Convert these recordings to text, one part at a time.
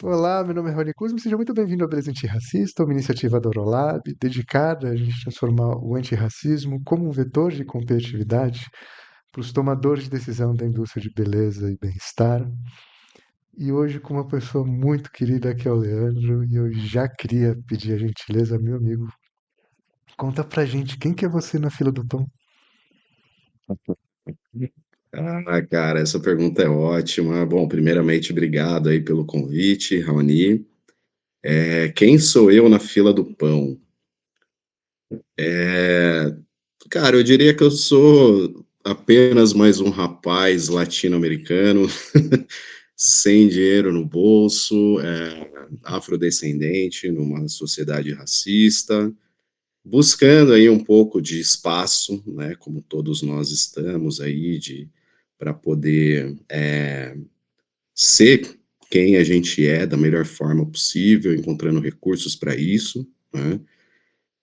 Olá, meu nome é Rony Kuzma, seja muito bem-vindo ao Beleza Antirracista, uma iniciativa da Orolab, dedicada a gente transformar o antirracismo como um vetor de competitividade para os tomadores de decisão da indústria de beleza e bem-estar. E hoje com uma pessoa muito querida que é o Leandro, e eu já queria pedir a gentileza, meu amigo, conta pra gente quem que é você na fila do pão? Ah, cara, essa pergunta é ótima. Bom, primeiramente, obrigado aí pelo convite, Raoni. Quem sou eu na fila do pão? É, Cara, eu diria que eu sou apenas mais um rapaz latino-americano, sem dinheiro no bolso, afrodescendente, numa sociedade racista, buscando aí um pouco de espaço, né, como todos nós estamos aí, para poder ser quem a gente é da melhor forma possível, encontrando recursos para isso, né?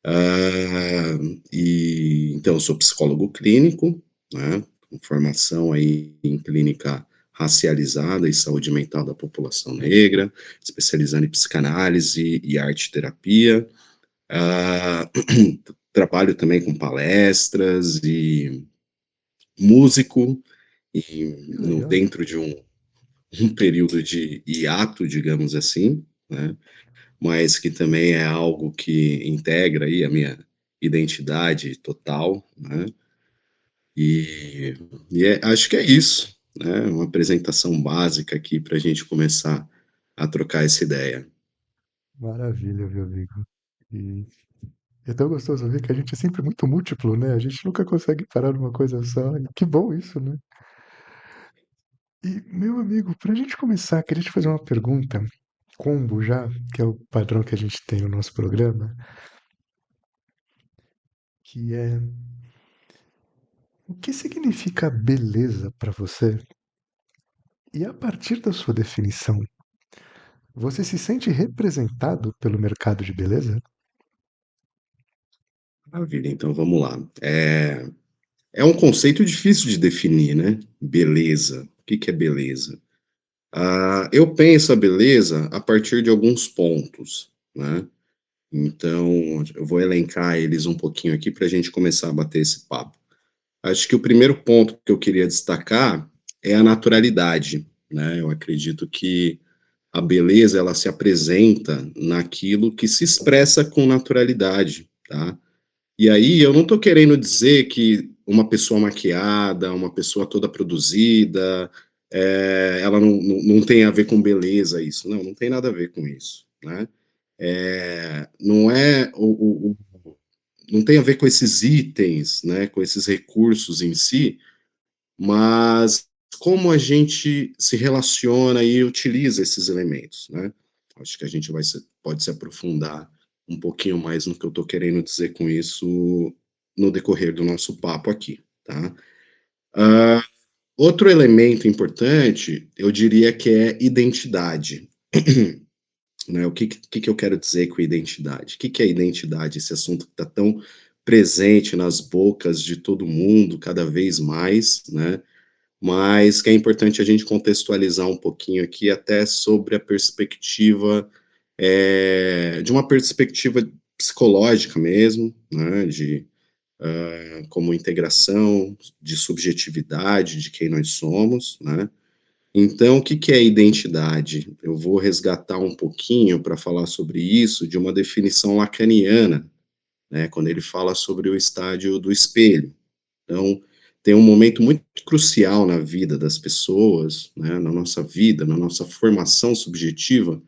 Ah, e então eu sou psicólogo clínico, né? Com formação aí em clínica racializada e saúde mental da população negra, especializando em psicanálise e arte terapia. Ah, trabalho também com palestras e músico e Que legal. dentro de um período de hiato, digamos assim, né? Mas que também é algo que integra aí a minha identidade total, né? E, acho que é isso, né? Uma apresentação básica aqui para a gente começar a trocar essa ideia. Maravilha, meu amigo. E é tão gostoso ver que a gente é sempre muito múltiplo, né? A gente nunca consegue parar numa coisa só. E que bom isso, né? E, meu amigo, para a gente começar, queria te fazer uma pergunta, combo já, que é o padrão que a gente tem no nosso programa, que é o que significa beleza para você? E a partir da sua definição, você se sente representado pelo mercado de beleza? Maravilha, então vamos lá. É um conceito difícil de definir, né? Beleza. O que que é beleza? Eu penso a beleza a partir de alguns pontos, né? Então, eu vou elencar eles um pouquinho aqui para a gente começar a bater esse papo. Acho que o primeiro ponto que eu queria destacar é a naturalidade, né? Eu acredito que a beleza ela se apresenta naquilo que se expressa com naturalidade, tá? E aí eu não estou querendo dizer que uma pessoa maquiada, uma pessoa toda produzida, ela não tem a ver com beleza isso. Não, não tem nada a ver com isso, né? Não é não tem a ver com esses itens, né, com esses recursos em si, mas como a gente se relaciona e utiliza esses elementos, né? Acho que a gente pode se aprofundar um pouquinho mais no que eu estou querendo dizer com isso no decorrer do nosso papo aqui, tá? Ah, Outro elemento importante, eu diria que é identidade. Né? O que eu quero dizer com identidade? O que é identidade? Esse assunto que está tão presente nas bocas de todo mundo, cada vez mais, né? Mas que é importante a gente contextualizar um pouquinho aqui, até sobre a perspectiva, de uma perspectiva psicológica mesmo, né? Como integração de subjetividade de quem nós somos, né? Então, o que que é identidade? Eu vou resgatar um pouquinho para falar sobre isso de uma definição lacaniana, né, quando ele fala sobre o estádio do espelho. Então, tem um momento muito crucial na vida das pessoas, né, na nossa vida, na nossa formação subjetiva,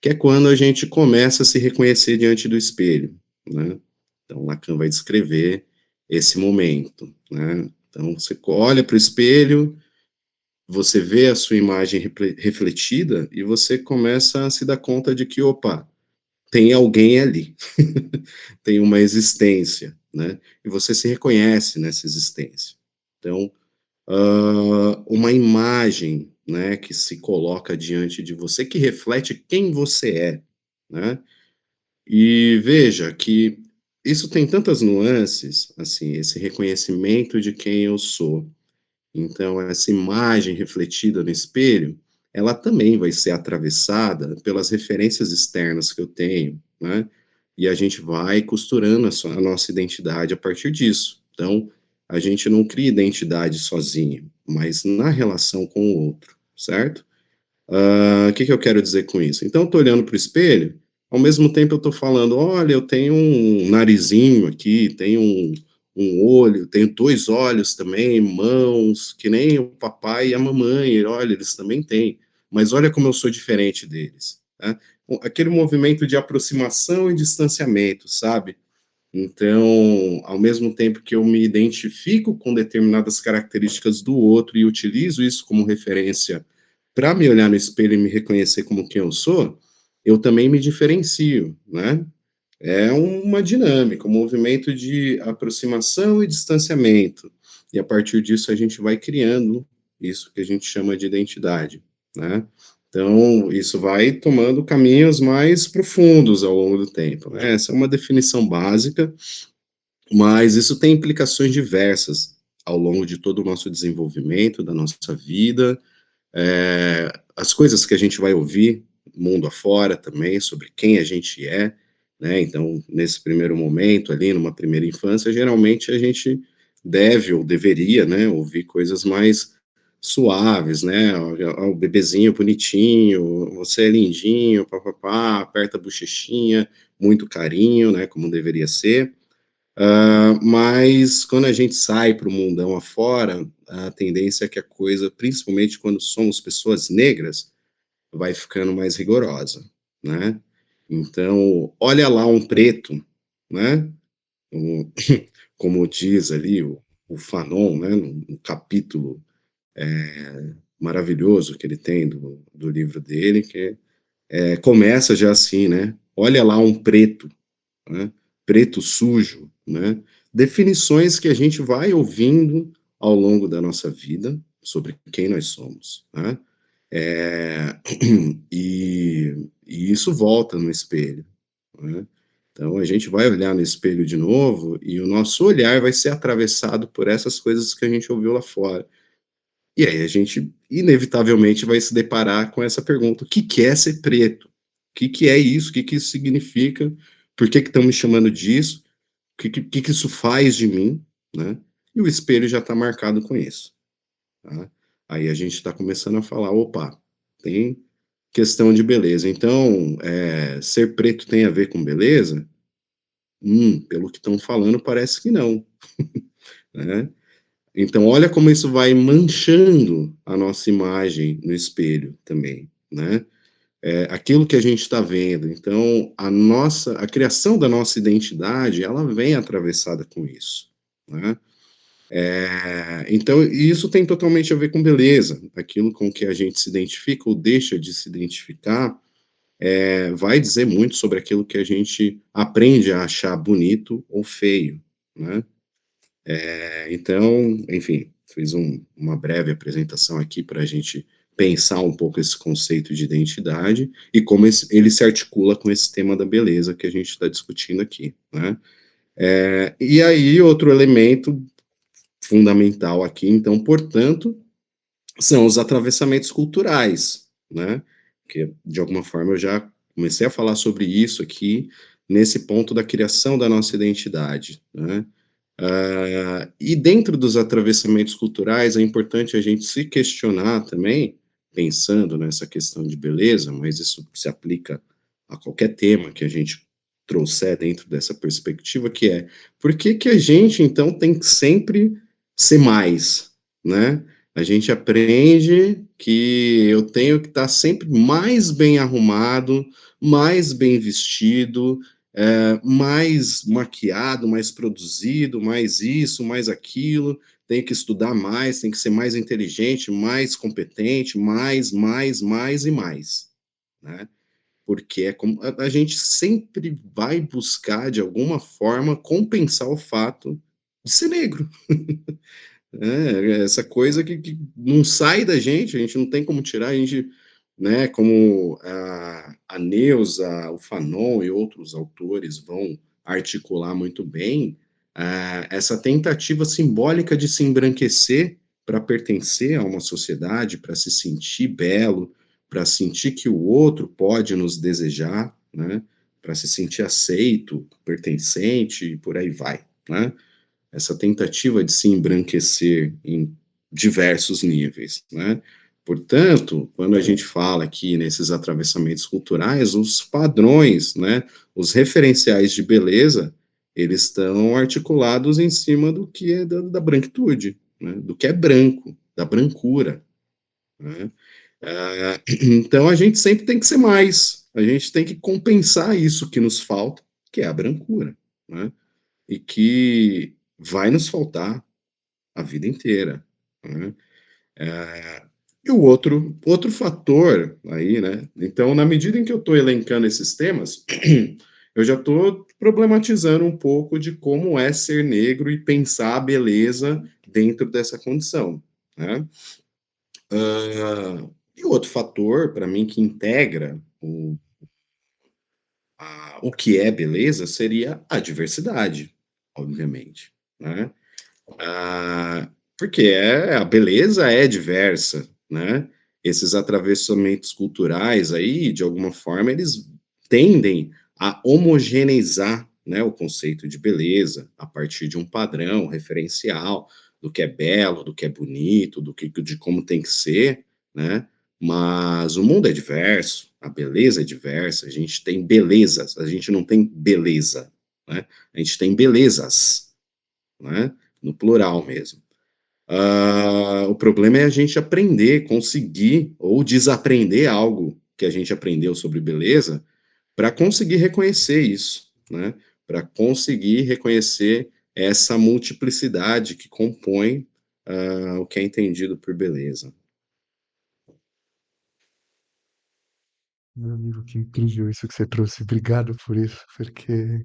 que é quando a gente começa a se reconhecer diante do espelho, né? Então, Lacan vai descrever esse momento, né? Então, você olha para o espelho, você vê a sua imagem refletida e você começa a se dar conta de que, opa, tem alguém ali, tem uma existência, né? E você se reconhece nessa existência. Então, uma imagem, né, que se coloca diante de você, que reflete quem você é, né? E veja que isso tem tantas nuances, assim, esse reconhecimento de quem eu sou. Então, essa imagem refletida no espelho, ela também vai ser atravessada pelas referências externas que eu tenho, né? E a gente vai costurando a nossa identidade a partir disso. Então, a gente não cria identidade sozinho, mas na relação com o outro, certo? O que que eu quero dizer com isso? Então, eu estou olhando para o espelho, ao mesmo tempo eu estou falando, olha, eu tenho um narizinho aqui, tenho um olho, tenho dois olhos também, mãos, que nem o papai e a mamãe, olha, eles também têm, mas olha como eu sou diferente deles, né? Aquele movimento de aproximação e distanciamento, sabe? Então, ao mesmo tempo que eu me identifico com determinadas características do outro e utilizo isso como referência para me olhar no espelho e me reconhecer como quem eu sou, eu também me diferencio, né? É uma dinâmica, um movimento de aproximação e distanciamento. E a partir disso a gente vai criando isso que a gente chama de identidade, né? Então, isso vai tomando caminhos mais profundos ao longo do tempo, né? Essa é uma definição básica, mas isso tem implicações diversas ao longo de todo o nosso desenvolvimento, da nossa vida, as coisas que a gente vai ouvir mundo afora também sobre quem a gente é, né? Então, nesse primeiro momento ali, numa primeira infância, geralmente a gente deve ou deveria, né, ouvir coisas mais suaves, né? O bebezinho bonitinho, você é lindinho, papapá, aperta a bochechinha, muito carinho, né, como deveria ser. Mas quando a gente sai para o mundão afora, a tendência é que a coisa, principalmente quando somos pessoas negras, vai ficando mais rigorosa, né? Então, olha lá um preto, né? Um, como diz ali o Fanon, né? No capítulo maravilhoso que ele tem do livro dele, que começa já assim, né? Olha lá um preto, né? Preto sujo, né? Definições que a gente vai ouvindo ao longo da nossa vida sobre quem nós somos, né? É, e isso volta no espelho, né? Então a gente vai olhar no espelho de novo e o nosso olhar vai ser atravessado por essas coisas que a gente ouviu lá fora. E aí a gente inevitavelmente vai se deparar com essa pergunta: o que que é ser preto? O que que é isso? O que que isso significa? Por que que estão me chamando disso? O que que isso faz de mim, né? E o espelho já está marcado com isso, tá? Aí a gente está começando a falar, opa, tem questão de beleza. Então, ser preto tem a ver com beleza? Pelo que estão falando, parece que não, né? Então, olha como isso vai manchando a nossa imagem no espelho também, né? Aquilo que a gente está vendo. Então, a criação da nossa identidade, ela vem atravessada com isso, né? Então, e isso tem totalmente a ver com beleza. Aquilo com que a gente se identifica ou deixa de se identificar, vai dizer muito sobre aquilo que a gente aprende a achar bonito ou feio, né? Então, enfim, fiz uma breve apresentação aqui para a gente pensar um pouco esse conceito de identidade e como ele se articula com esse tema da beleza que a gente está discutindo aqui, né? E aí, outro elemento fundamental aqui, então, portanto, são os atravessamentos culturais, né? Que de alguma forma eu já comecei a falar sobre isso aqui nesse ponto da criação da nossa identidade, né? E dentro dos atravessamentos culturais é importante a gente se questionar também, pensando nessa questão de beleza, mas isso se aplica a qualquer tema que a gente trouxer dentro dessa perspectiva, que é por que que a gente então tem que sempre ser mais, né? A gente aprende que eu tenho que estar sempre mais bem arrumado, mais bem vestido, mais maquiado, mais produzido, mais isso, mais aquilo, tem que estudar mais, tem que ser mais inteligente, mais competente, mais e mais, né? Porque é como a gente sempre vai buscar, de alguma forma, compensar o fato de ser negro. Essa coisa que não sai da gente, a gente não tem como tirar, a gente, né, como a Neuza, o Fanon e outros autores vão articular muito bem, essa tentativa simbólica de se embranquecer para pertencer a uma sociedade, para se sentir belo, para sentir que o outro pode nos desejar, né? Para se sentir aceito, pertencente e por aí vai, né? Essa tentativa de se embranquecer em diversos níveis, né? Portanto, quando a gente fala aqui nesses atravessamentos culturais, os padrões, né, os referenciais de beleza, eles estão articulados em cima do que é da branquitude, né, do que é branco, da brancura, né? Então a gente sempre tem que ser mais, a gente tem que compensar isso que nos falta, que é a brancura, né? E que vai nos faltar a vida inteira, né? E o outro fator aí, né? Então, na medida em que eu estou elencando esses temas, eu já estou problematizando um pouco de como é ser negro e pensar a beleza dentro dessa condição, né? E o outro fator, para mim, que integra o que é beleza seria a diversidade, obviamente, né? Porque a beleza é diversa, né? Esses atravessamentos culturais aí, de alguma forma, eles tendem a homogeneizar, né, o conceito de beleza a partir de um padrão referencial do que é belo, do que é bonito, de como tem que ser, né? Mas o mundo é diverso, a beleza é diversa, a gente tem belezas, a gente não tem beleza, né? A gente tem belezas, né? No plural mesmo. O problema é a gente aprender, conseguir ou desaprender algo que a gente aprendeu sobre beleza para conseguir reconhecer isso, né? Para conseguir reconhecer essa multiplicidade que compõe o que é entendido por beleza. Meu amigo, que incrível isso que você trouxe. Obrigado por isso, porque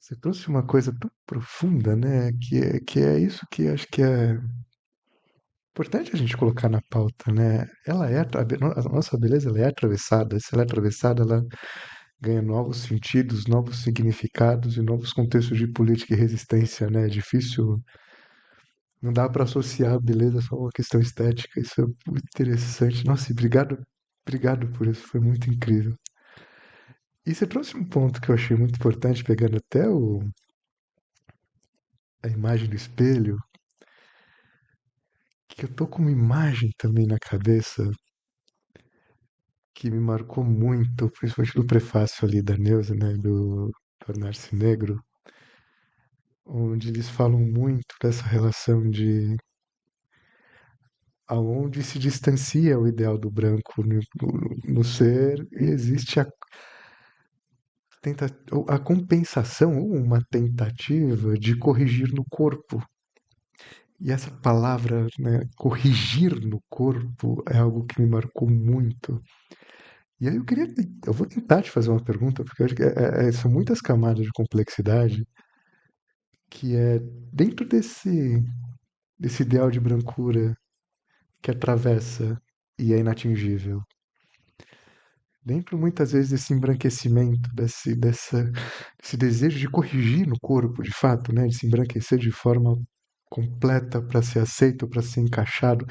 você trouxe uma coisa tão profunda, né? Que é isso que acho que é importante a gente colocar na pauta, né? Ela é, a nossa beleza ela é atravessada. Se ela é atravessada, ela ganha novos sentidos, novos significados e novos contextos de política e resistência, né? É difícil, não dá para associar a beleza só a uma questão estética. Isso é muito interessante. Nossa, e obrigado por isso, foi muito incrível. E você trouxe um ponto que eu achei muito importante, pegando até a imagem do espelho, que eu tô com uma imagem também na cabeça que me marcou muito, principalmente do prefácio ali da Neuza, né, do Tornar-se Negro, onde eles falam muito dessa relação de aonde se distancia o ideal do branco no ser e existe a compensação ou uma tentativa de corrigir no corpo. E essa palavra, né, corrigir no corpo, é algo que me marcou muito. E aí eu vou tentar te fazer uma pergunta, porque eu acho que são muitas camadas de complexidade, que é dentro desse ideal de brancura que atravessa e é inatingível. Dentro muitas vezes desse embranquecimento, desse desejo de corrigir no corpo, de fato, né, de se embranquecer de forma completa para ser aceito, para ser encaixado,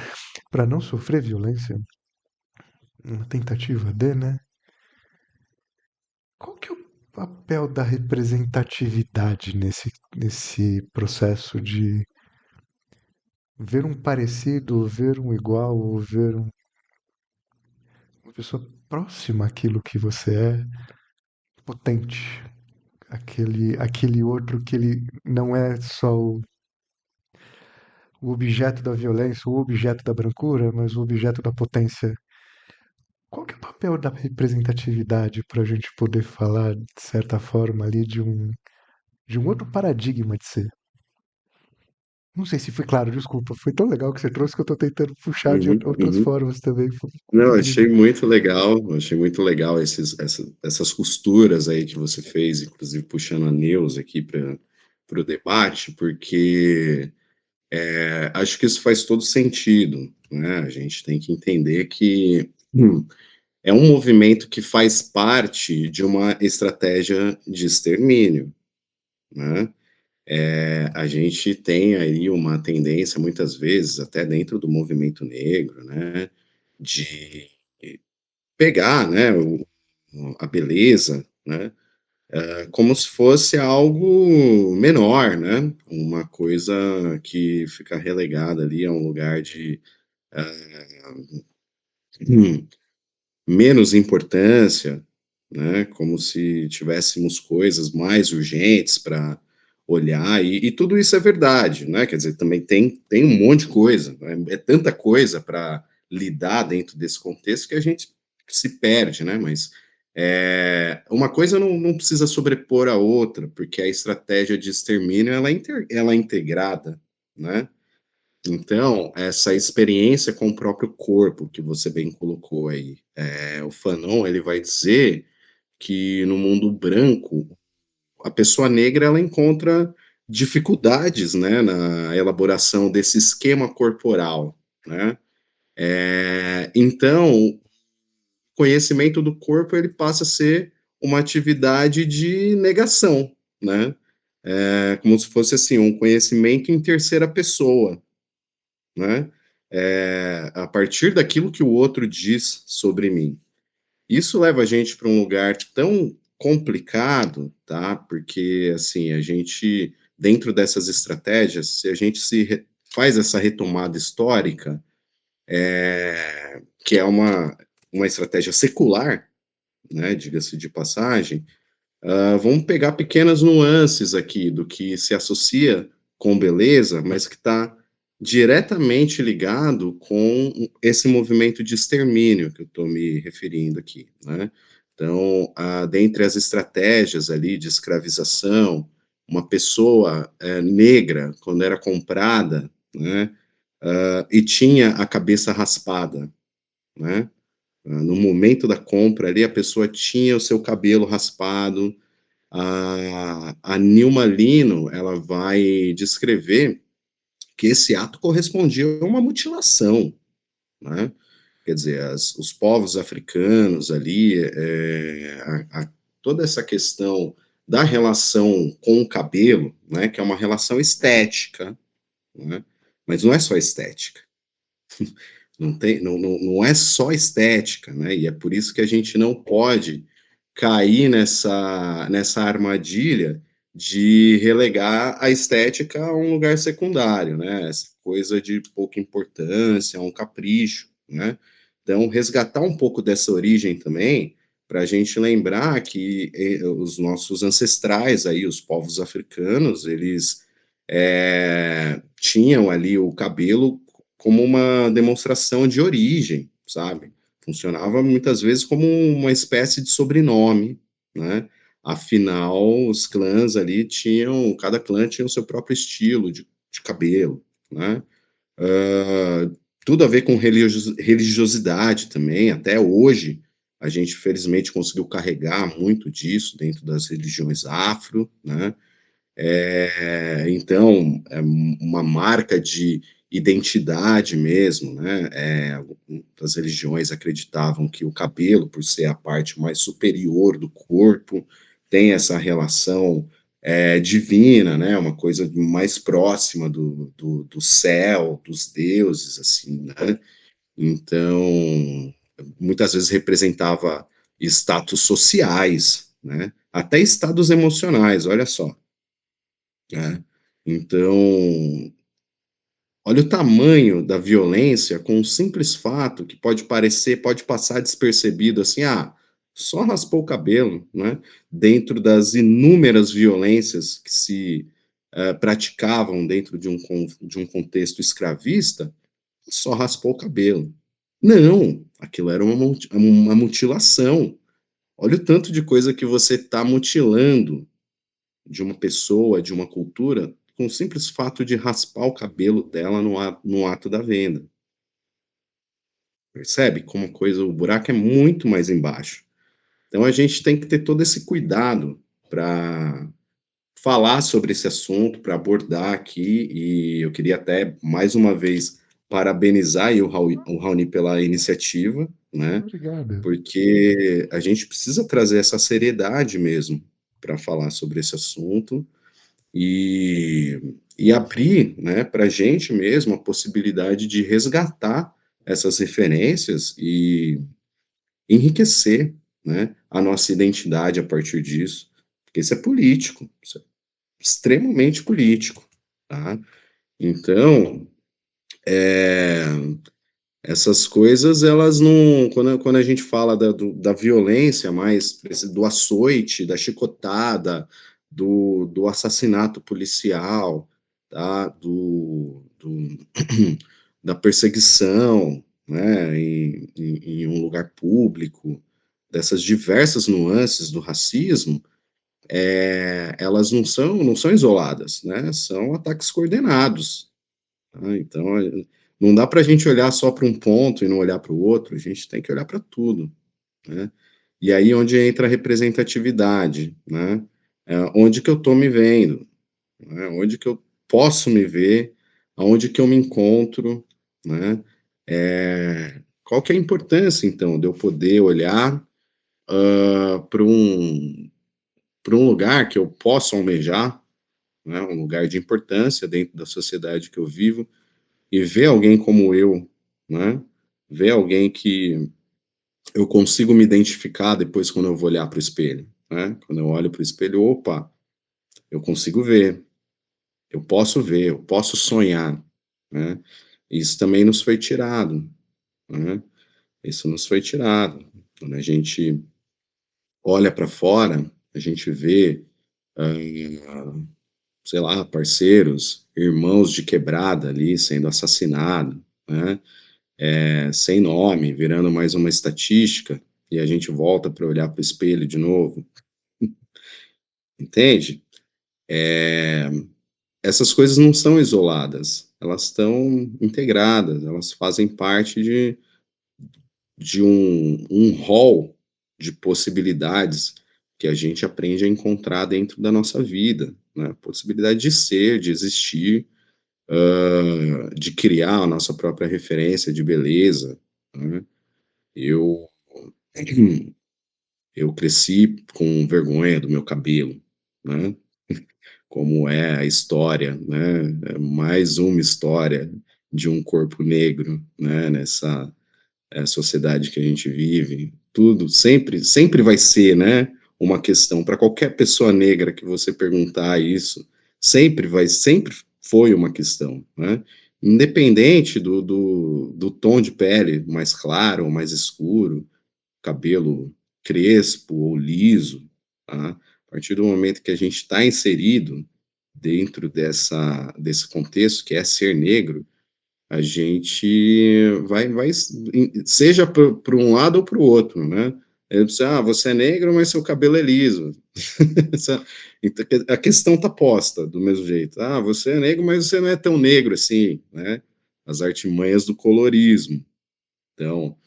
para não sofrer violência, uma tentativa de, né? Qual que é o papel da representatividade nesse processo de ver um parecido, ver um igual, ou ver uma pessoa próxima àquilo que você é, potente? Aquele outro que ele não é só o objeto da violência, o objeto da brancura, mas o objeto da potência. Qual que é o papel da representatividade para a gente poder falar, de certa forma, ali de um outro paradigma de ser? Não sei se foi claro, desculpa. Foi tão legal que você trouxe que eu estou tentando puxar de Uhum, outras uhum. formas também. Foi Não, incrível. achei muito legal essas costuras aí que você fez, inclusive puxando a Neuza aqui para o debate, porque acho que isso faz todo sentido, né? A gente tem que entender que é um movimento que faz parte de uma estratégia de extermínio, né? A gente tem aí uma tendência, muitas vezes, até dentro do movimento negro, né, de pegar, né, a beleza, né, como se fosse algo menor, né, uma coisa que fica relegada ali a um lugar de hum, menos importância, né, como se tivéssemos coisas mais urgentes para olhar, e tudo isso é verdade, né, quer dizer, também tem um monte de coisa, né, é tanta coisa para lidar dentro desse contexto que a gente se perde, né, mas, uma coisa não precisa sobrepor a outra, porque a estratégia de extermínio ela é integrada, né. Então, essa experiência com o próprio corpo que você bem colocou aí, o Fanon ele vai dizer que no mundo branco, a pessoa negra ela encontra dificuldades, né, na elaboração desse esquema corporal, né. Então, o conhecimento do corpo ele passa a ser uma atividade de negação, né. Como se fosse, assim, um conhecimento em terceira pessoa, né, a partir daquilo que o outro diz sobre mim. Isso leva a gente para um lugar tão complicado, tá, porque, assim, a gente dentro dessas estratégias, se a gente se re faz essa retomada histórica, que é uma estratégia secular, né, diga-se de passagem, vamos pegar pequenas nuances aqui do que se associa com beleza, mas que está diretamente ligado com esse movimento de extermínio que eu estou me referindo aqui, né. Então, dentre as estratégias ali de escravização, uma pessoa, negra, quando era comprada, né, e tinha a cabeça raspada, né, no momento da compra ali, a pessoa tinha o seu cabelo raspado, a Nilma Lino, ela vai descrever que esse ato correspondia a uma mutilação, né. Quer dizer, os povos africanos ali, toda essa questão da relação com o cabelo, né, que é uma relação estética, né, mas não é só estética. Não é só estética, né, e é por isso que a gente não pode cair nessa armadilha de relegar a estética a um lugar secundário, né, essa coisa de pouca importância, um capricho, né. Então resgatar um pouco dessa origem também, para a gente lembrar que, os nossos ancestrais aí, os povos africanos, eles, tinham ali o cabelo como uma demonstração de origem, sabe. Funcionava muitas vezes como uma espécie de sobrenome, né. Afinal, os clãs ali tinham cada clã tinha o seu próprio estilo de cabelo, né. Hã, tudo a ver com religiosidade também, até hoje, a gente felizmente conseguiu carregar muito disso dentro das religiões afro, né. Então, é uma marca de identidade mesmo, né, as religiões acreditavam que o cabelo, por ser a parte mais superior do corpo, tem essa relação, divina, né, uma coisa mais próxima do céu, dos deuses, assim, né. Então, muitas vezes representava status sociais, né, até estados emocionais, olha só. Né. Então, olha o tamanho da violência com um simples fato que pode passar despercebido, assim, só raspou o cabelo, né, dentro das inúmeras violências que se, praticavam dentro de um contexto escravista, só raspou o cabelo. Não, aquilo era uma mutilação. Olha o tanto de coisa que você está mutilando de uma pessoa, de uma cultura, com o simples fato de raspar o cabelo dela no ato da venda. Percebe como a coisa o buraco é muito mais embaixo. Então a gente tem que ter todo esse cuidado para falar sobre esse assunto, para abordar aqui, e eu queria até mais uma vez parabenizar aí o Raoni pela iniciativa, né, Obrigado. porque a gente precisa trazer essa seriedade mesmo para falar sobre esse assunto. e abrir, né, para a gente mesmo a possibilidade de resgatar essas referências e enriquecer, né, a nossa identidade a partir disso, porque isso é político, isso é extremamente político, tá? Então, é, essas coisas, elas não. Quando a gente fala da violência mais, do açoite, da chicotada, do assassinato policial, tá? Da perseguição, né, em um lugar público, dessas diversas nuances do racismo, elas não são isoladas, né? São ataques coordenados. Então, não dá para a gente olhar só para um ponto e não olhar para o outro, a gente tem que olhar para tudo, né? E aí onde entra a representatividade, né? Onde que eu estou me vendo, né? Onde que eu posso me ver, aonde que eu me encontro, né? Qual que é a importância, então, de eu poder olhar para um lugar que eu posso almejar, né? Um lugar de importância dentro da sociedade que eu vivo, e ver alguém como eu, né? Ver alguém que eu consigo me identificar depois quando eu vou olhar para o espelho, né? Quando eu olho para o espelho, opa, eu consigo ver, eu posso sonhar, né? Isso também nos foi tirado, né? Isso nos foi tirado. Quando a gente olha para fora, a gente vê, sei lá, parceiros, irmãos de quebrada ali sendo assassinados, né? Sem nome, virando mais uma estatística, e a gente volta para olhar para o espelho de novo, entende? Essas coisas não são isoladas, elas estão integradas, elas fazem parte de um rol de possibilidades que a gente aprende a encontrar dentro da nossa vida, né? Possibilidade de ser, de existir, de criar a nossa própria referência de beleza, né? Eu Eu cresci com vergonha do meu cabelo, né? Como é a história, né? É mais uma história de um corpo negro, né? Nessa sociedade que a gente vive. Tudo sempre vai ser, né? Uma questão para qualquer pessoa negra que você perguntar isso, sempre foi uma questão, né? Independente do tom de pele mais claro ou mais escuro, cabelo crespo ou liso, tá? A partir do momento que a gente está inserido dentro desse contexto que é ser negro, a gente vai seja para um lado ou para o outro, né? Você é negro, mas seu cabelo é liso. Então, a questão está posta do mesmo jeito. Você é negro, mas você não é tão negro assim, né? As artimanhas do colorismo. Então,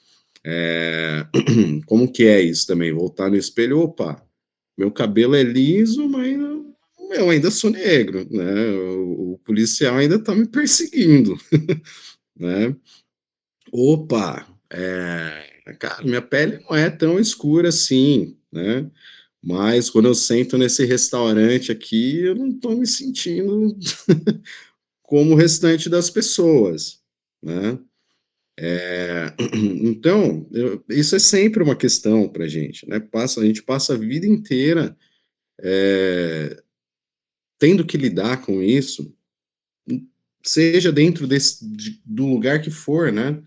como que é isso também? Voltar no espelho, opa, meu cabelo é liso, mas eu ainda sou negro, né? O policial ainda tá me perseguindo, né? Opa, cara, minha pele não é tão escura assim, né? Mas quando eu sento nesse restaurante aqui, eu não tô me sentindo como o restante das pessoas, né? Então, isso é sempre uma questão para a gente, né? A gente passa a vida inteira tendo que lidar com isso, seja dentro do lugar que for, né?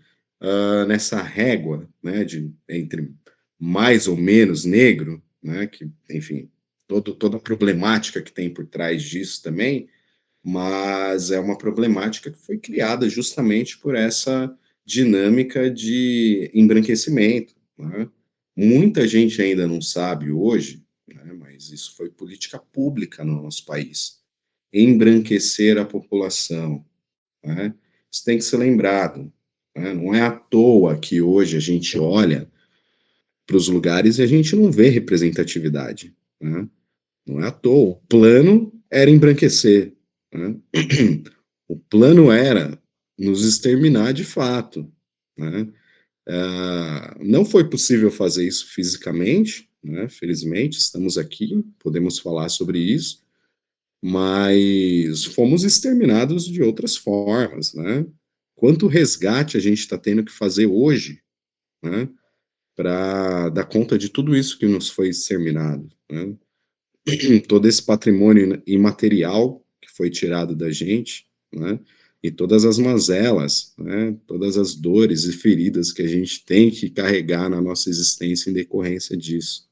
Nessa régua, né? Entre mais ou menos negro, né? Que, enfim, toda a problemática que tem por trás disso também, mas é uma problemática que foi criada justamente por essa dinâmica de embranquecimento, né? Muita gente ainda não sabe hoje, né, mas isso foi política pública no nosso país, embranquecer a população, né? Isso tem que ser lembrado, né? Não é à toa que hoje a gente olha para os lugares e a gente não vê representatividade, né? Não é à toa. O plano era embranquecer, né? O plano era nos exterminar de fato, né? Não foi possível fazer isso fisicamente, né? Felizmente, estamos aqui, podemos falar sobre isso, mas fomos exterminados de outras formas, né? Quanto resgate a gente está tendo que fazer hoje, né, para dar conta de tudo isso que nos foi exterminado, né? Todo esse patrimônio imaterial que foi tirado da gente, né? E todas as mazelas, né? Todas as dores e feridas que a gente tem que carregar na nossa existência em decorrência disso.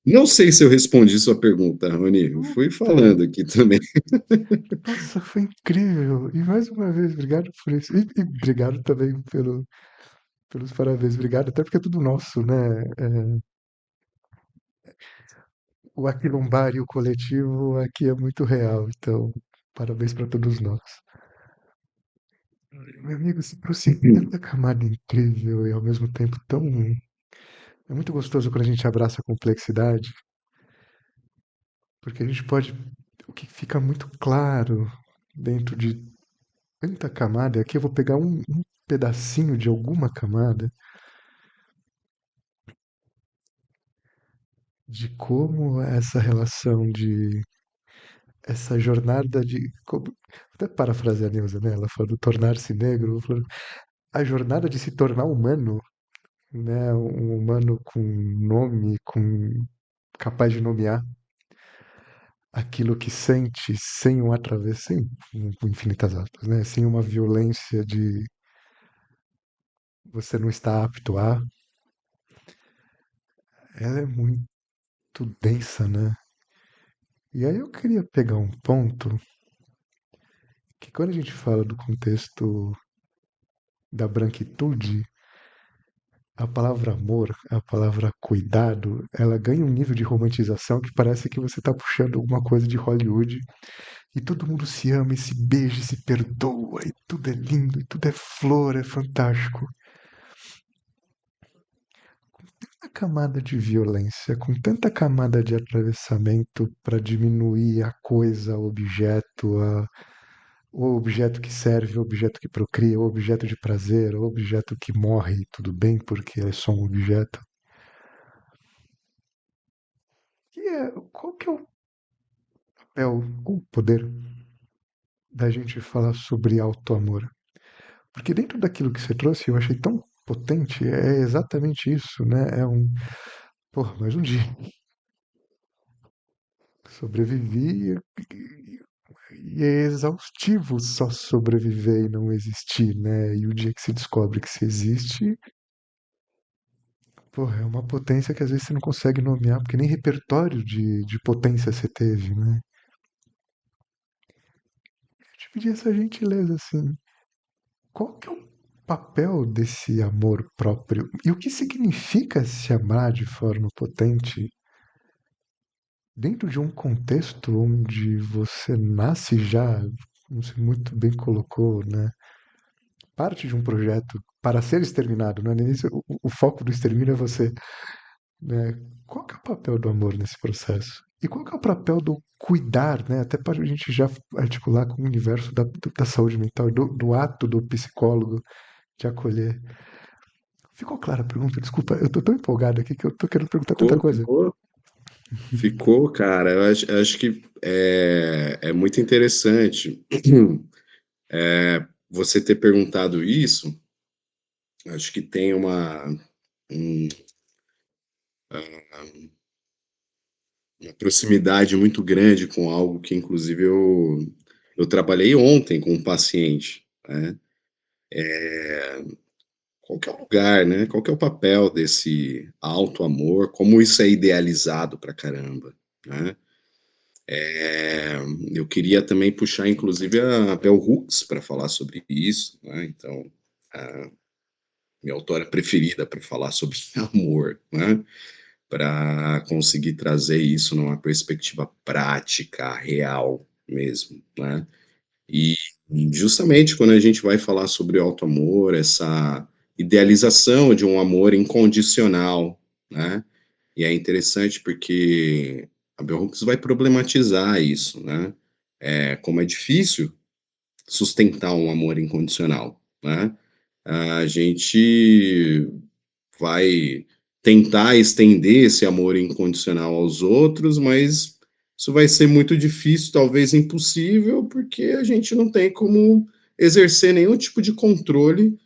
Não sei se eu respondi sua pergunta, Rony. Eu fui Puta, falando aqui também. nossa, foi incrível. E mais uma vez, obrigado por isso. E obrigado também pelos parabéns. Obrigado, até porque é tudo nosso, né? O aquilombar e o coletivo aqui é muito real. Então, parabéns para todos nós. Meu amigo, se prosseguir tanta camada incrível e ao mesmo tempo tão. É muito gostoso quando a gente abraça a complexidade, porque a gente pode. O que fica muito claro dentro de tanta camada, aqui eu vou pegar um pedacinho de alguma camada de como essa relação de essa jornada de até parafrasear a Neuza, né? Ela falou tornar-se negro, falando, a jornada de se tornar humano, né? Um humano com nome, com capaz de nomear aquilo que sente sem um através, sem com infinitas aspas, né? Sem uma violência de você não está apto a, ela é muito densa, né? E aí eu queria pegar um ponto que quando a gente fala do contexto da branquitude, a palavra amor, a palavra cuidado, ela ganha um nível de romantização que parece que você está puxando alguma coisa de Hollywood e todo mundo se ama e se beija e se perdoa e tudo é lindo e tudo é flor, é fantástico. A camada de violência, com tanta camada de atravessamento para diminuir a coisa, o objeto, o objeto que serve, o objeto que procria, o objeto de prazer, o objeto que morre, tudo bem, porque é só um objeto. Qual que é o papel, o poder da gente falar sobre auto-amor? Porque dentro daquilo que você trouxe, eu achei tão potente, é exatamente isso, né? Porra, mais um dia. Sobrevivi e é exaustivo só sobreviver e não existir, né? E o dia que se descobre que se existe, porra, é uma potência que às vezes você não consegue nomear, porque nem repertório de potência você teve, né? Eu te pedi essa gentileza, assim. Qual que é o papel desse amor próprio? E o que significa se amar de forma potente dentro de um contexto onde você nasce já, como você muito bem colocou, né? Parte de um projeto para ser exterminado, né? No início, o foco do extermínio é você, né? Qual que é o papel do amor nesse processo? E qual que é o papel do cuidar, né? Até para a gente já articular com o universo da saúde mental, do ato do psicólogo de acolher. Ficou clara a pergunta? Desculpa, eu tô tão empolgado aqui que eu tô querendo perguntar tanta Ficou, coisa. ficou, ficou, cara. Eu acho que é muito interessante você ter perguntado isso. Acho que tem um- uma proximidade muito grande com algo que, inclusive, eu trabalhei ontem com um paciente, né? Qual que é o lugar, né? Qual que é o papel desse auto-amor? Como isso é idealizado pra caramba, né? É, eu queria também puxar, inclusive, a Bell Hooks para falar sobre isso, né? Então, a minha autora preferida para falar sobre amor, né? Para conseguir trazer isso numa perspectiva prática, real mesmo, né? E justamente quando a gente vai falar sobre auto-amor, essa idealização de um amor incondicional, né? E é interessante porque a Bell Hooks vai problematizar isso, né? Como é difícil sustentar um amor incondicional, né? A gente vai tentar estender esse amor incondicional aos outros, mas isso vai ser muito difícil, talvez impossível, porque a gente não tem como exercer nenhum tipo de controle,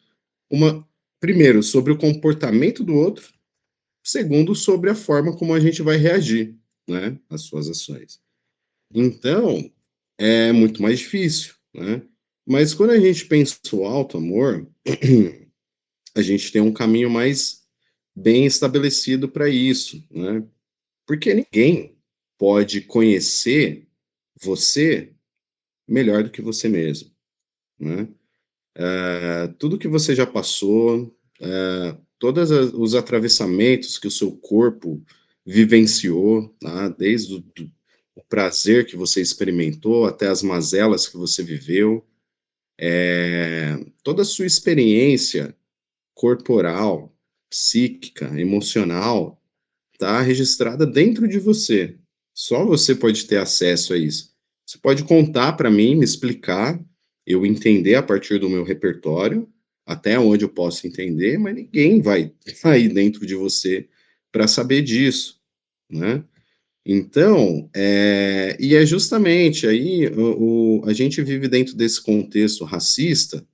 uma primeiro, sobre o comportamento do outro, segundo, sobre a forma como a gente vai reagir, né, às suas ações. Então, é muito mais difícil, né. Mas quando a gente pensa o alto amor, a gente tem um caminho mais bem estabelecido para isso, né. Porque ninguém pode conhecer você melhor do que você mesmo, né. Tudo que você já passou, todas os atravessamentos que o seu corpo vivenciou, tá, desde o prazer que você experimentou até as mazelas que você viveu, toda a sua experiência corporal, psíquica, emocional, está registrada dentro de você. Só você pode ter acesso a isso. Você pode contar para mim, me explicar, eu entender a partir do meu repertório, até onde eu posso entender, mas ninguém vai sair dentro de você para saber disso, né. Então, e é justamente aí a gente vive dentro desse contexto racista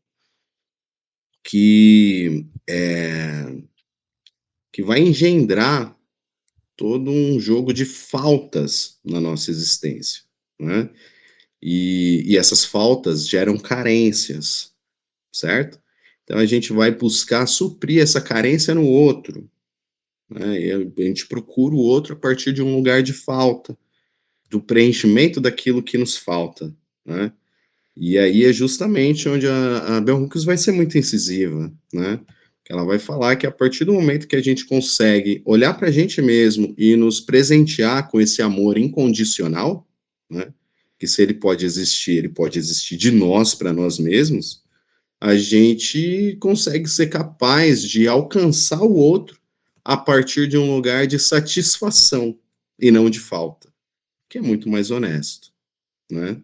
que, que vai engendrar todo um jogo de faltas na nossa existência, né. E essas faltas geram carências, certo? Então a gente vai buscar suprir essa carência no outro, né, e a gente procura o outro a partir de um lugar de falta, do preenchimento daquilo que nos falta, né. E aí é justamente onde a Bell Hooks vai ser muito incisiva, né, que ela vai falar que a partir do momento que a gente consegue olhar para a gente mesmo e nos presentear com esse amor incondicional, né, que se ele pode existir de nós para nós mesmos, a gente consegue ser capaz de alcançar o outro a partir de um lugar de satisfação e não de falta, que é muito mais honesto, né.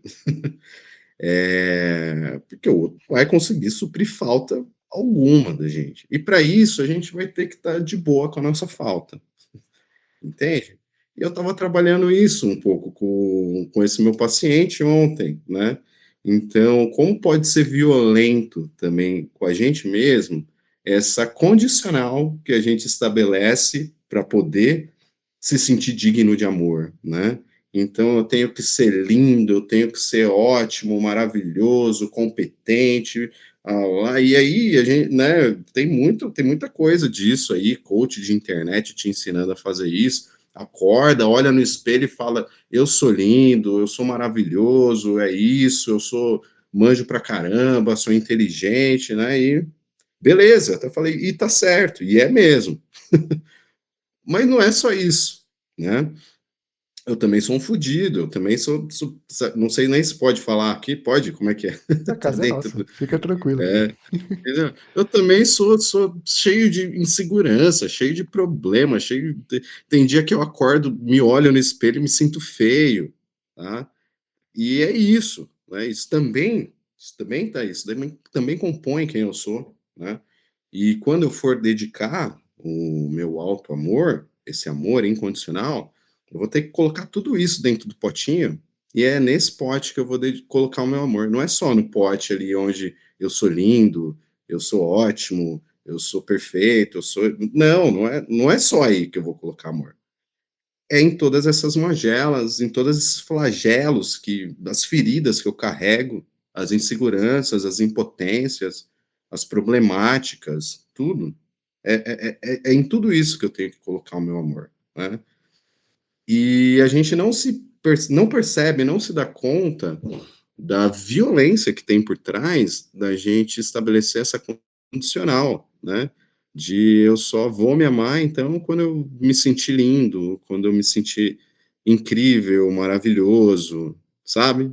Porque o outro vai conseguir suprir falta alguma da gente. E para isso a gente vai ter que estar de boa com a nossa falta, entende? E eu estava trabalhando isso um pouco com esse meu paciente ontem, né? Então, como pode ser violento também com a gente mesmo, essa condicional que a gente estabelece para poder se sentir digno de amor, né. Então eu tenho que ser lindo, eu tenho que ser ótimo, maravilhoso, competente, lá e aí a gente, né, tem muita coisa disso aí, coach de internet te ensinando a fazer isso. Acorda, olha no espelho e fala: "Eu sou lindo, eu sou maravilhoso, é isso, eu sou manjo pra caramba, sou inteligente", né, e beleza, até falei: "E tá certo", e é mesmo. Mas não é só isso, né. Eu também sou um fudido, eu também não sei nem se pode falar aqui, pode? Como é que é? A Tá casa é dentro nossa, do fica tranquilo. é, entendeu? Eu também sou cheio de insegurança, cheio de problema, cheio de tem dia que eu acordo, me olho no espelho e me sinto feio, tá. E é isso, né, isso também compõe quem eu sou, né. E quando eu for dedicar o meu alto amor, esse amor incondicional, eu vou ter que colocar tudo isso dentro do potinho, e é nesse pote que eu vou colocar o meu amor. Não é só no pote ali onde eu sou lindo, eu sou ótimo, eu sou perfeito, eu sou. Não, não é só aí que eu vou colocar amor. É em todas essas magelas, em todos esses flagelos as feridas que eu carrego, as inseguranças, as impotências, as problemáticas, tudo. É em tudo isso que eu tenho que colocar o meu amor, né. E a gente não percebe, não se dá conta da violência que tem por trás da gente estabelecer essa condicional, né, de eu só vou me amar, então, quando eu me sentir lindo, quando eu me sentir incrível, maravilhoso, sabe.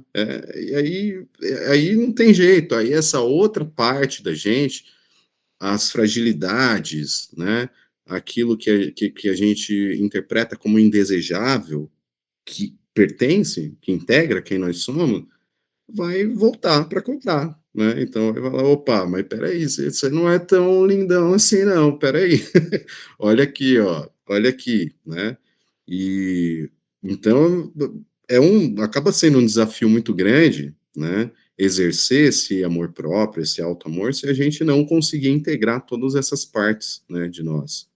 Aí não tem jeito, aí essa outra parte da gente, as fragilidades, né, aquilo que a gente interpreta como indesejável, que pertence, que integra quem nós somos, vai voltar para contar, né. Então vai falar: "Opa, mas espera aí, você não é tão lindão assim não, espera aí. Olha aqui, ó, olha aqui", né. E então acaba sendo um desafio muito grande, né, exercer esse amor próprio, esse auto-amor, se a gente não conseguir integrar todas essas partes, né, de nós.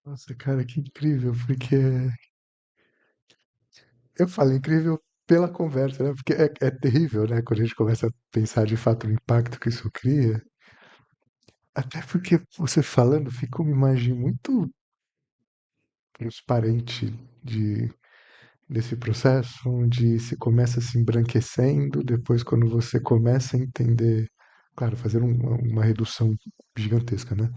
Nossa, cara, que incrível, porque eu falo incrível pela conversa, né? Porque é terrível, né? Quando a gente começa a pensar de fato no impacto que isso cria. Até porque você falando fica uma imagem muito transparente de, desse processo, onde se começa se embranquecendo, depois quando você começa a entender, claro, fazer uma redução gigantesca, né?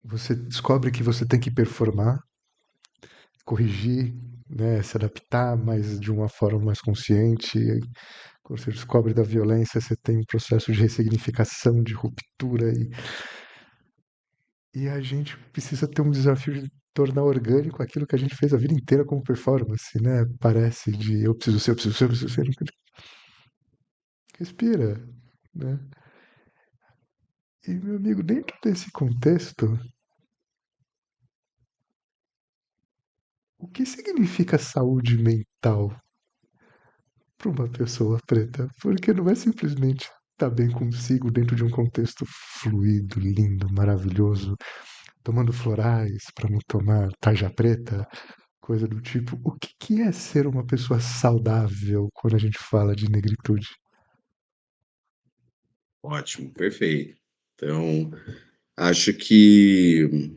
Você descobre que você tem que performar, corrigir, né, se adaptar, mas de uma forma mais consciente. Quando você descobre da violência, você tem um processo de ressignificação, de ruptura, e a gente precisa ter um desafio de tornar orgânico aquilo que a gente fez a vida inteira como performance, né? Parece de eu preciso ser, eu preciso ser, eu preciso ser. Respira, né? E, meu amigo, dentro desse contexto, o que significa saúde mental para uma pessoa preta? Porque não é simplesmente estar bem consigo dentro de um contexto fluido, lindo, maravilhoso, tomando florais para não tomar tarja preta, coisa do tipo. O que que é ser uma pessoa saudável quando a gente fala de negritude? Ótimo, perfeito. Então, acho que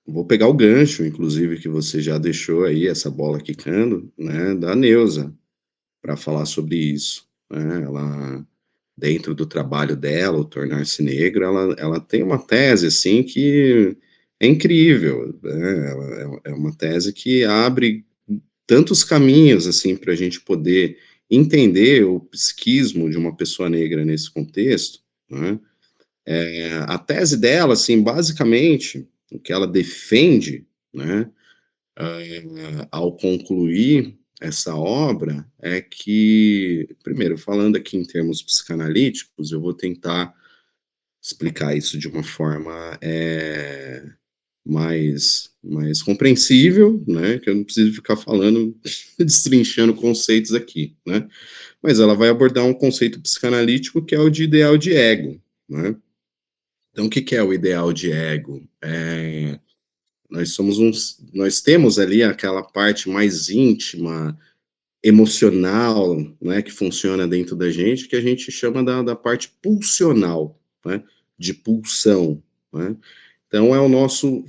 vou pegar o gancho, inclusive, que você já deixou aí essa bola quicando, né, da Neuza, para falar sobre isso, né? Ela, dentro do trabalho dela, o Tornar-se Negro, ela tem uma tese, assim, que é incrível, né? Ela é uma tese que abre tantos caminhos, assim, para a gente poder entender o psiquismo de uma pessoa negra nesse contexto, né? A tese dela, assim, basicamente, o que ela defende, né, ao concluir essa obra, é que, primeiro, falando aqui em termos psicanalíticos, eu vou tentar explicar isso de uma forma mais compreensível, né, que eu não preciso ficar falando, destrinchando conceitos aqui, né, mas ela vai abordar um conceito psicanalítico que é o de ideal de ego, né. Então, o que que é o ideal de ego? Nós temos ali aquela parte mais íntima, emocional, né, que funciona dentro da gente, que a gente chama da parte pulsional, né, de pulsão, né. Então é o nosso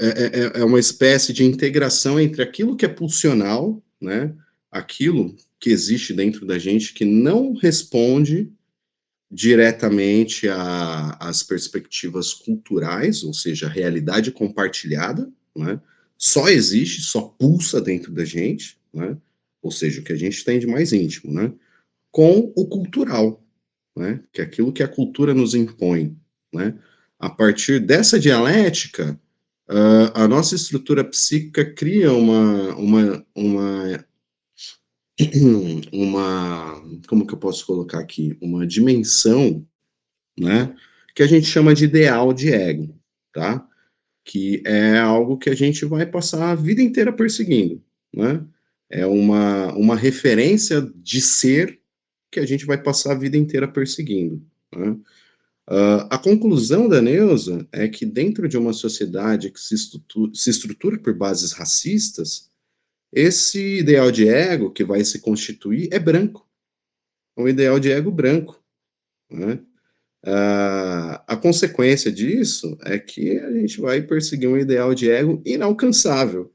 é uma espécie de integração entre aquilo que é pulsional, né, aquilo que existe dentro da gente que não responde diretamente às perspectivas culturais, ou seja, a realidade compartilhada, né? Só existe, só pulsa dentro da gente, né? Ou seja, o que a gente tem de mais íntimo, né? Com o cultural, né? Que é aquilo que a cultura nos impõe, né? A partir dessa dialética, a nossa estrutura psíquica cria uma, como que eu posso colocar aqui? Uma dimensão, né, que a gente chama de ideal de ego, tá? Que é algo que a gente vai passar a vida inteira perseguindo, né? É uma referência de ser que a gente vai passar a vida inteira perseguindo, né? A conclusão da Neuza é que dentro de uma sociedade que se estrutura por bases racistas, esse ideal de ego que vai se constituir é branco, é um ideal de ego branco, né? A consequência disso é que a gente vai perseguir um ideal de ego inalcançável,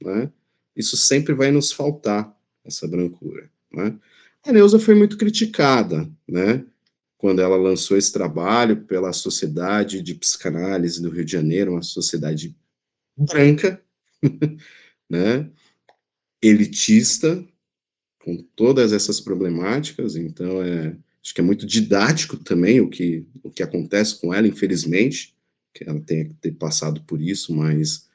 né? Isso sempre vai nos faltar, essa brancura, né? A Neuza foi muito criticada, né? Quando ela lançou esse trabalho pela Sociedade de Psicanálise do Rio de Janeiro, uma sociedade branca, né? Elitista, com todas essas problemáticas, então acho que é muito didático também o que acontece com ela, infelizmente, que ela tenha que ter passado por isso, mas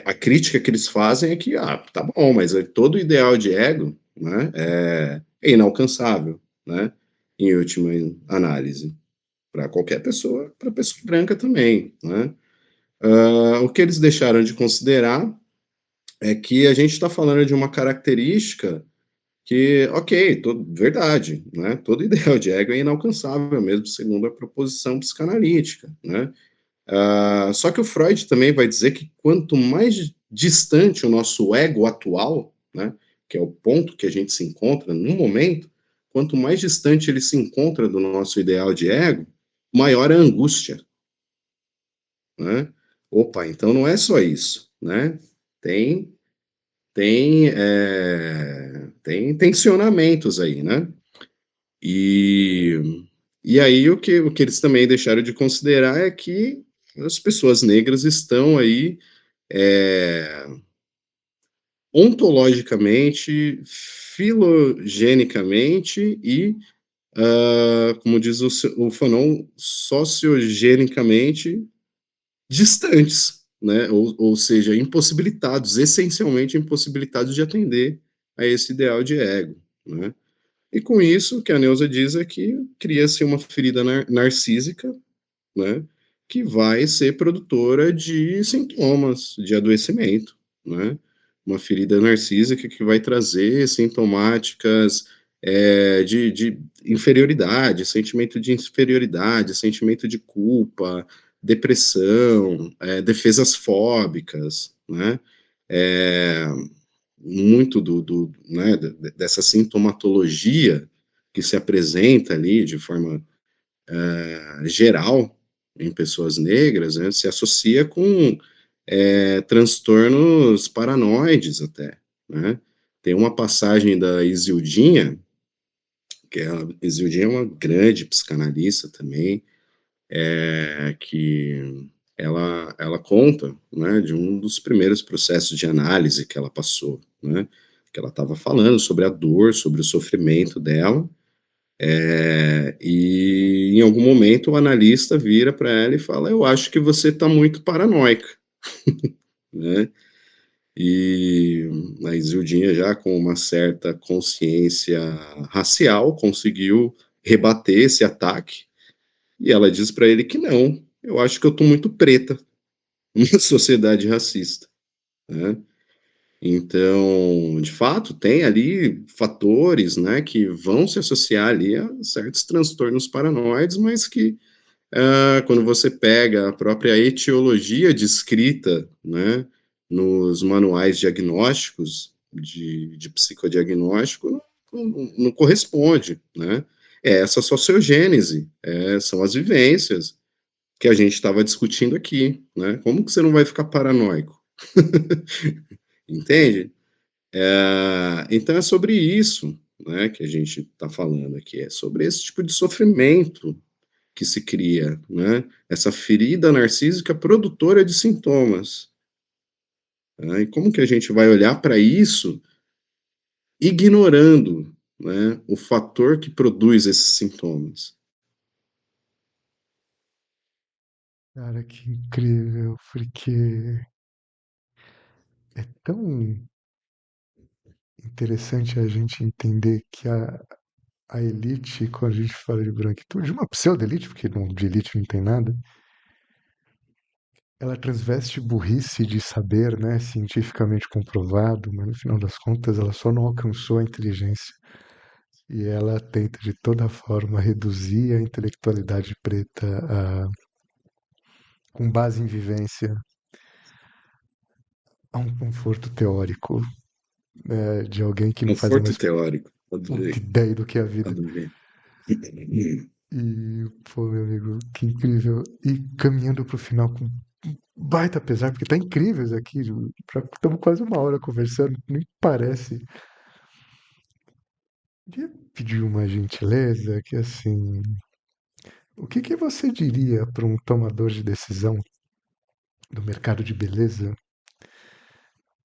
a crítica que eles fazem é que, tá bom, mas todo ideal de ego, né, é inalcançável, né, em última análise, para qualquer pessoa, para pessoa branca também, né. O que eles deixaram de considerar é que a gente está falando de uma característica que, ok, verdade, né? Todo ideal de ego é inalcançável mesmo, segundo a proposição psicanalítica, né? Só que o Freud também vai dizer que quanto mais distante o nosso ego atual, né, que é o ponto que a gente se encontra no momento, quanto mais distante ele se encontra do nosso ideal de ego, maior a angústia, né? Opa, então não é só isso, né? Tem tem tensionamentos aí, né? E, e aí o que eles também deixaram de considerar é que as pessoas negras estão aí é, ontologicamente, filogenicamente e, como diz o Fanon, sociogenicamente distantes, né? Ou seja, impossibilitados, essencialmente impossibilitados de atender a esse ideal de ego, né? E com isso, o que a Neuza diz é que cria-se uma ferida narcísica, né, que vai ser produtora de sintomas de adoecimento, né? Uma ferida narcísica que vai trazer sintomáticas de inferioridade, sentimento de inferioridade, sentimento de culpa, depressão, defesas fóbicas, né? É, muito né, dessa sintomatologia que se apresenta ali de forma geral em pessoas negras, né, se associa com transtornos paranoides até, né? Tem uma passagem da Isildinha, que a Isildinha é uma grande psicanalista também, que ela conta, né, de um dos primeiros processos de análise que ela passou, né, que ela estava falando sobre a dor, sobre o sofrimento dela, e em algum momento o analista vira para ela e fala: Eu acho que você está muito paranoica, né? E a Isildinha, já com uma certa consciência racial, conseguiu rebater esse ataque e ela diz para ele que não. Eu acho que eu estou muito preta numa sociedade racista, né? Então, de fato, tem ali fatores, né, que vão se associar ali a certos transtornos paranoides, mas que quando você pega a própria etiologia descrita, né, nos manuais diagnósticos de psicodiagnóstico, não corresponde, né? É essa sociogênese, são as vivências que a gente estava discutindo aqui, né? Como que você não vai ficar paranoico? Entende? Então é sobre isso, né, que a gente está falando aqui, é sobre esse tipo de sofrimento que se cria, né? Essa ferida narcísica produtora de sintomas. Né? E como que a gente vai olhar para isso ignorando, né, o fator que produz esses sintomas? Cara, que incrível, porque é tão interessante a gente entender que a elite, quando a gente fala de branquitude, uma pseudo-elite, porque não, de elite não tem nada, ela transveste burrice de saber, né, cientificamente comprovado, mas no final das contas ela só não alcançou a inteligência. E ela tenta de toda forma reduzir a intelectualidade preta com base em vivência a um conforto teórico, de alguém que não faz a Conforto mais teórico. puta Adorei, ideia do que é a vida. adorei. E, pô, meu amigo, que incrível. E caminhando pro final com baita pesar, porque tá incrível isso aqui. Estamos quase uma hora conversando, nem parece. Queria pedir uma gentileza que, assim, o que que você diria para um tomador de decisão do mercado de beleza?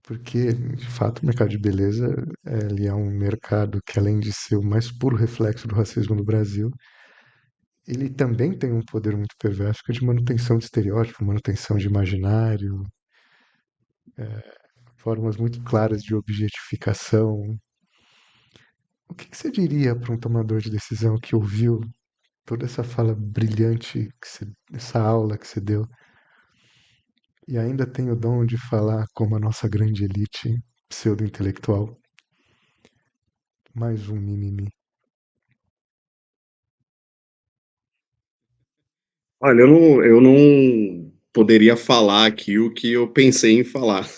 Porque, de fato, o mercado de beleza, ele é um mercado que, além de ser o mais puro reflexo do racismo no Brasil, ele também tem um poder muito perverso que é de manutenção de estereótipo, manutenção de imaginário, formas muito claras de objetificação. O que que você diria para um tomador de decisão que ouviu toda essa fala brilhante, essa aula que você deu? E ainda tem o dom de falar como a nossa grande elite pseudo-intelectual. Mais um mimimi. Olha, eu não poderia falar aqui o que eu pensei em falar.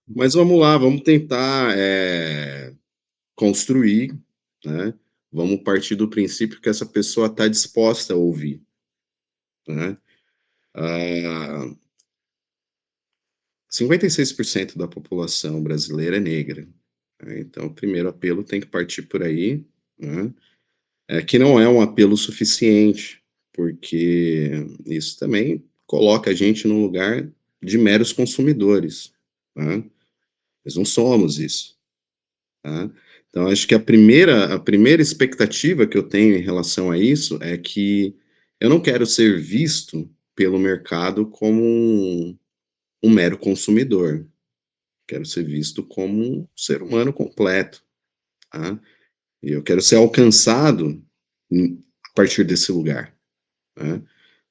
Mas vamos lá, vamos tentar, construir, né, vamos partir do princípio que essa pessoa está disposta a ouvir, né. Ah, 56% da população brasileira é negra, né, então o primeiro apelo tem que partir por aí, né, que não é um apelo suficiente, porque isso também coloca a gente no lugar de meros consumidores, né, nós não somos isso. Tá? Então, acho que a primeira expectativa que eu tenho em relação a isso é que eu não quero ser visto pelo mercado como um mero consumidor. Quero ser visto como um ser humano completo, tá? E eu quero ser alcançado a partir desse lugar, né?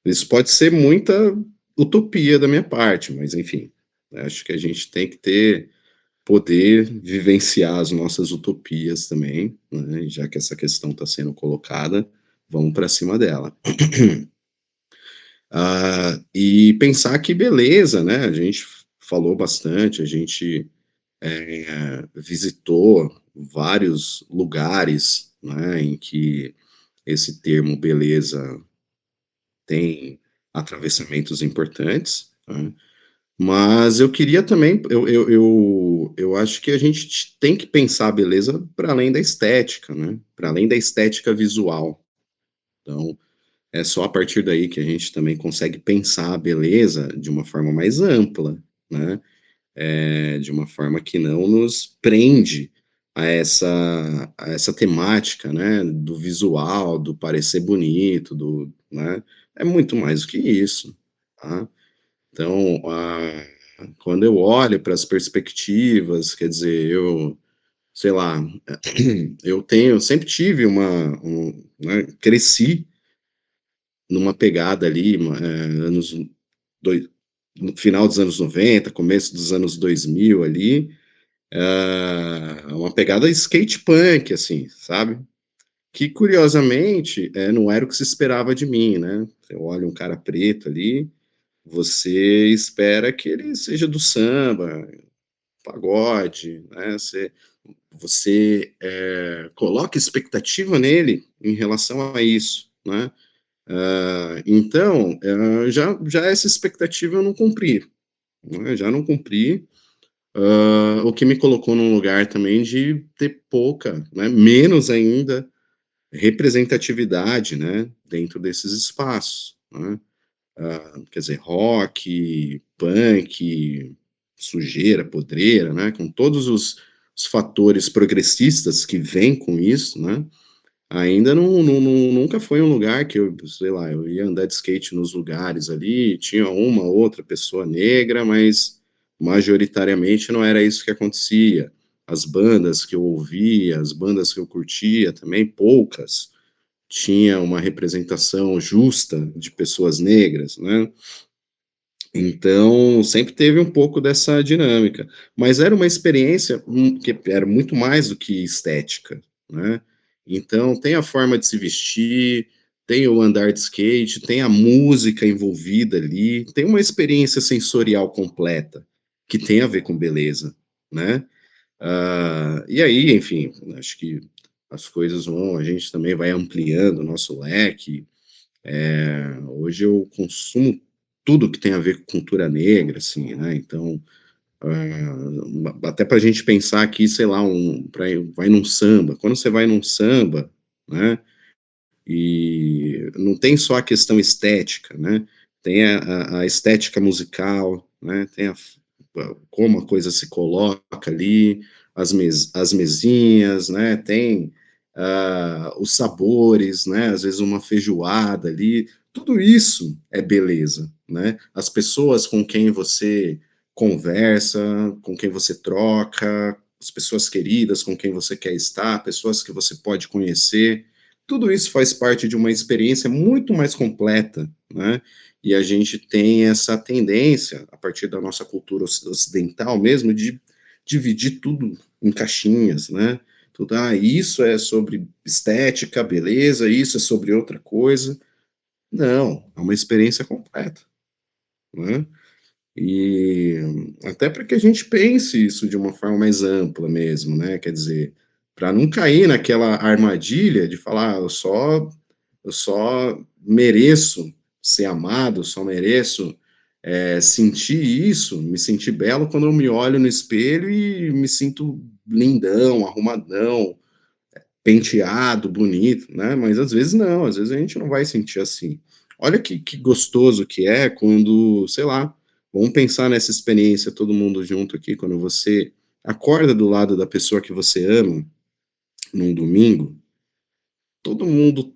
Isso pode ser muita utopia da minha parte, mas enfim, acho que a gente tem que ter poder vivenciar as nossas utopias também, né, já que essa questão está sendo colocada, vamos para cima dela. E pensar que beleza, né, a gente falou bastante, a gente visitou vários lugares, né, em que esse termo beleza tem atravessamentos importantes, né, mas eu queria também, eu acho que a gente tem que pensar a beleza para além da estética, né, para além da estética visual. Então, é só a partir daí que a gente também consegue pensar a beleza de uma forma mais ampla, né, de uma forma que não nos prende a essa temática, né, do visual, do parecer bonito, né, é muito mais do que isso, tá. Então, quando eu olho para as perspectivas, quer dizer, eu, sei lá, eu sempre tive né, cresci numa pegada ali, anos doi no final dos anos 90, começo dos anos 2000 ali, uma pegada skate punk, assim, sabe. Que curiosamente, não era o que se esperava de mim, né. Você olha um cara preto ali, você espera que ele seja do samba, pagode, né, você, coloca expectativa nele em relação a isso, né. Então, já essa expectativa eu não cumpri, né, já não cumpri, o que me colocou num lugar também de ter pouca, né, menos ainda representatividade, né, dentro desses espaços, né. Quer dizer, rock, punk, sujeira, podreira, né, com todos os fatores progressistas que vêm com isso, né, ainda nunca foi um lugar que eu, sei lá, eu ia andar de skate nos lugares ali, tinha uma outra pessoa negra, mas majoritariamente não era isso que acontecia. As bandas que eu ouvia, as bandas que eu curtia também, poucas tinha uma representação justa de pessoas negras, né. Então, sempre teve um pouco dessa dinâmica, mas era uma experiência, que era muito mais do que estética, né. Então tem a forma de se vestir, tem o andar de skate, tem a música envolvida ali, tem uma experiência sensorial completa, que tem a ver com beleza, né. E aí, enfim, acho que as coisas vão a gente também vai ampliando o nosso leque, hoje eu consumo tudo que tem a ver com cultura negra, assim, né, então, até para a gente pensar aqui, sei lá, vai num samba, quando você vai num samba, né, e não tem só a questão estética, né, tem a estética musical, né, tem como a coisa se coloca ali, as mesinhas, né, tem, os sabores, né, às vezes uma feijoada ali, tudo isso é beleza, né. As pessoas com quem você conversa, com quem você troca, as pessoas queridas com quem você quer estar, pessoas que você pode conhecer, tudo isso faz parte de uma experiência muito mais completa, né? E a gente tem essa tendência, a partir da nossa cultura ocidental mesmo, de dividir tudo em caixinhas, né? Tudo, isso é sobre estética, beleza, isso é sobre outra coisa. Não, é uma experiência completa, né? E até para que a gente pense isso de uma forma mais ampla mesmo, né? Quer dizer, para não cair naquela armadilha de falar, eu só mereço ser amado, eu só mereço sentir isso, me sentir belo quando eu me olho no espelho e me sinto lindão, arrumadão, penteado, bonito, né? Mas às vezes não, às vezes a gente não vai sentir assim. Olha que gostoso que é quando, sei lá, vamos pensar nessa experiência todo mundo junto aqui, quando você acorda do lado da pessoa que você ama num domingo, todo mundo,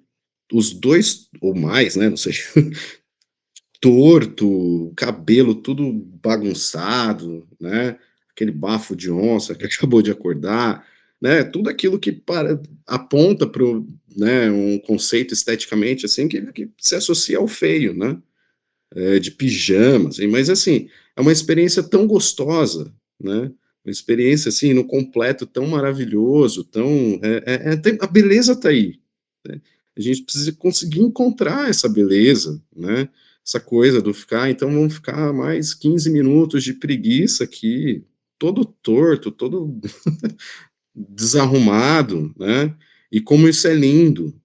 os dois ou mais, né? Não sei, torto, cabelo tudo bagunçado, né? Aquele bafo de onça que acabou de acordar, né? Tudo aquilo que aponta para né, um conceito esteticamente assim que se associa ao feio, né? De pijamas, assim, mas assim, é uma experiência tão gostosa, né? Uma experiência assim no completo tão maravilhoso, tão a beleza está aí, né? A gente precisa conseguir encontrar essa beleza, né? Essa coisa do ficar, então vamos ficar mais 15 minutos de preguiça aqui, todo torto, todo desarrumado, né? E como isso é lindo,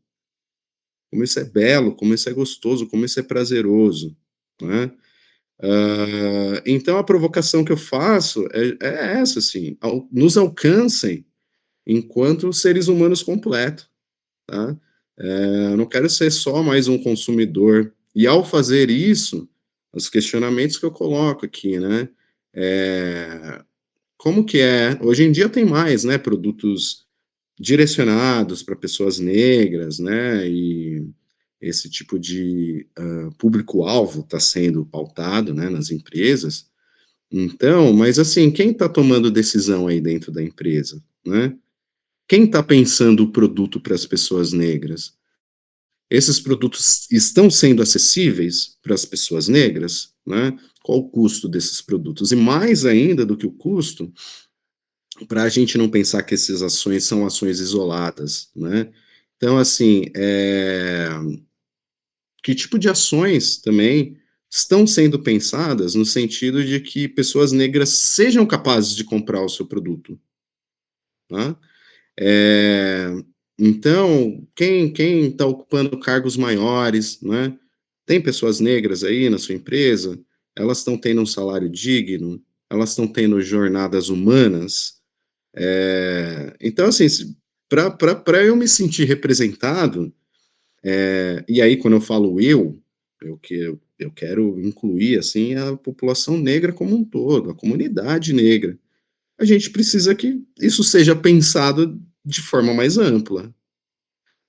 como isso é belo, como isso é gostoso, como isso é prazeroso, né? Então a provocação que eu faço é essa, assim, nos alcancem enquanto seres humanos completos, tá? Eu não quero ser só mais um consumidor. E ao fazer isso, os questionamentos que eu coloco aqui, né? É, como que é? Hoje em dia tem mais, né? Produtos direcionados para pessoas negras, né? E esse tipo de público-alvo está sendo pautado, né, nas empresas. Então, mas assim, quem está tomando decisão aí dentro da empresa, né? Quem está pensando o produto para as pessoas negras? Esses produtos estão sendo acessíveis para as pessoas negras, né? Qual o custo desses produtos? E mais ainda do que o custo, para a gente não pensar que essas ações são ações isoladas, né? Então, assim, que tipo de ações também estão sendo pensadas no sentido de que pessoas negras sejam capazes de comprar o seu produto, tá? É, então, quem está ocupando cargos maiores, né? Tem pessoas negras aí na sua empresa? Elas estão tendo um salário digno? Elas estão tendo jornadas humanas? Então, assim, para eu me sentir representado, e aí quando eu falo eu quero incluir assim a população negra como um todo, a comunidade negra. A gente precisa que isso seja pensado de forma mais ampla.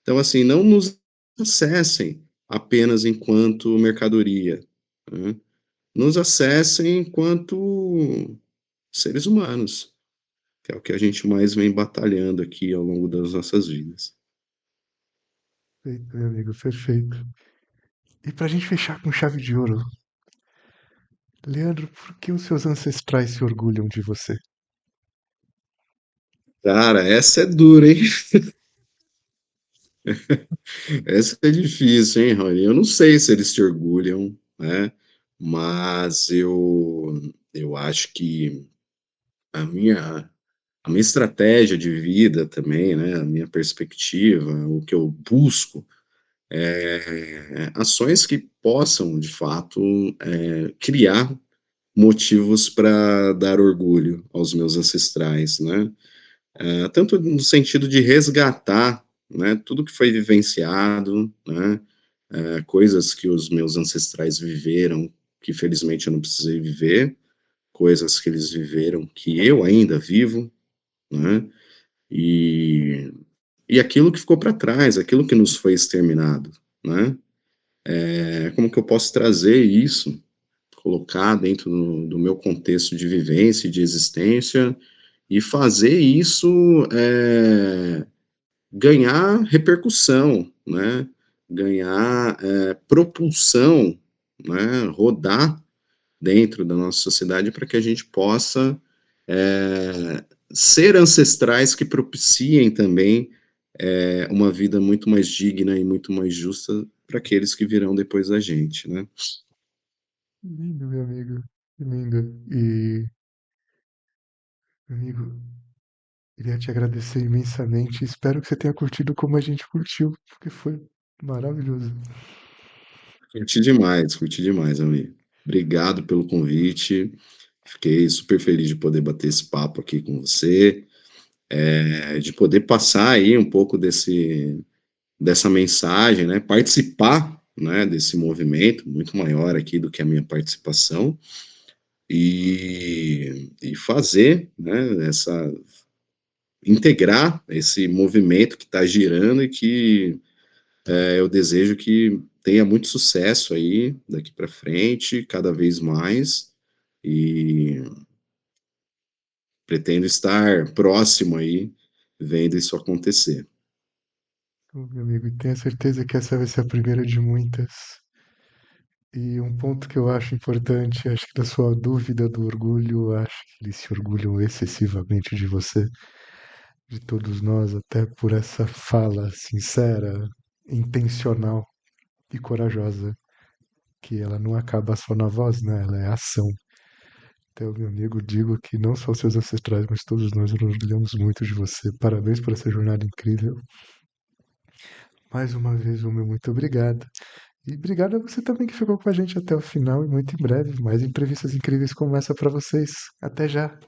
Então, assim, não nos acessem apenas enquanto mercadoria, né? Nos acessem enquanto seres humanos, que é o que a gente mais vem batalhando aqui ao longo das nossas vidas. Perfeito, meu amigo, perfeito. E para a gente fechar com chave de ouro, Leandro, por que os seus ancestrais se orgulham de você? Cara, essa é dura, hein? Essa é difícil, hein, Rony? Eu não sei se eles se orgulham, né? Mas eu acho que a minha, a minha estratégia de vida também, né? A minha perspectiva, o que eu busco, ações que possam, de fato, criar motivos para dar orgulho aos meus ancestrais, né? Tanto no sentido de resgatar, né, tudo que foi vivenciado, né, coisas que os meus ancestrais viveram, que felizmente eu não precisei viver, coisas que eles viveram que eu ainda vivo, né, e, e aquilo que ficou para trás, aquilo que nos foi exterminado, né, como que eu posso trazer isso, colocar dentro do meu contexto de vivência e de existência, e fazer isso ganhar repercussão, né? Ganhar propulsão, né? Rodar dentro da nossa sociedade para que a gente possa ser ancestrais que propiciem também uma vida muito mais digna e muito mais justa para aqueles que virão depois da gente, né? Que lindo, meu amigo. Que lindo. E, meu amigo, queria te agradecer imensamente. Espero que você tenha curtido como a gente curtiu, porque foi maravilhoso. Curti demais, amigo. Obrigado pelo convite. Fiquei super feliz de poder bater esse papo aqui com você, de poder passar aí um pouco dessa mensagem, né? Participar, né, desse movimento muito maior aqui do que a minha participação e fazer, né, integrar esse movimento que está girando e que eu desejo que tenha muito sucesso aí daqui para frente, cada vez mais, e pretendo estar próximo aí, vendo isso acontecer. Ô, meu amigo, tenha certeza que essa vai ser a primeira de muitas. E um ponto que eu acho importante, acho que da sua dúvida do orgulho, eu acho que eles se orgulham excessivamente de você, de todos nós, até por essa fala sincera, intencional e corajosa, que ela não acaba só na voz, né? Ela é ação. Então, meu amigo, digo que não só seus ancestrais, mas todos nós nos orgulhamos muito de você. Parabéns por essa jornada incrível. Mais uma vez, o meu muito obrigado. E obrigado a você também que ficou com a gente até o final e muito em breve mais entrevistas incríveis como essa para vocês. Até já!